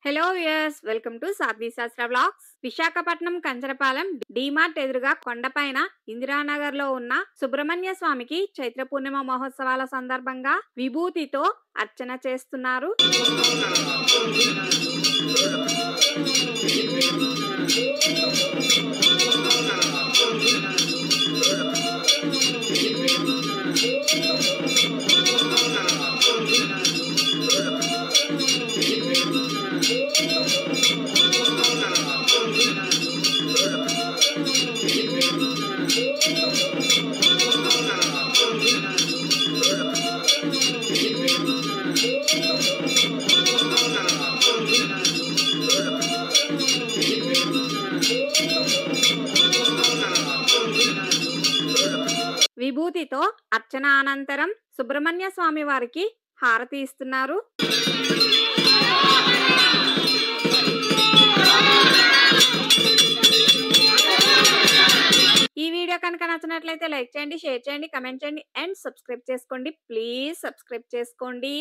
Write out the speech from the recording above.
Hello viewers, welcome to సాధ్వి శాస్త్ర vlogs. Visakhapatnam Kancharapalem DMart ఎదురుగా కొండపైన ఇందిరానగర్ లో ఉన్న సుబ్రహ్మణ్య స్వామికి చైత్ర పూర్ణిమ మహోత్సవాల సందర్భంగా విభూతితో అర్చన చేస్తున్నారు. విభూతితో అర్చన అనంతరం సుబ్రహ్మణ్య స్వామి వారికి హారతి ఇస్తున్నారు. ఈ వీడియో కనుక నచ్చినట్లయితే లైక్ చేయండి, షేర్ చేయండి, కమెంట్ చేయండి అండ్ సబ్స్క్రైబ్ చేసుకోండి. ప్లీజ్ సబ్స్క్రైబ్ చేసుకోండి.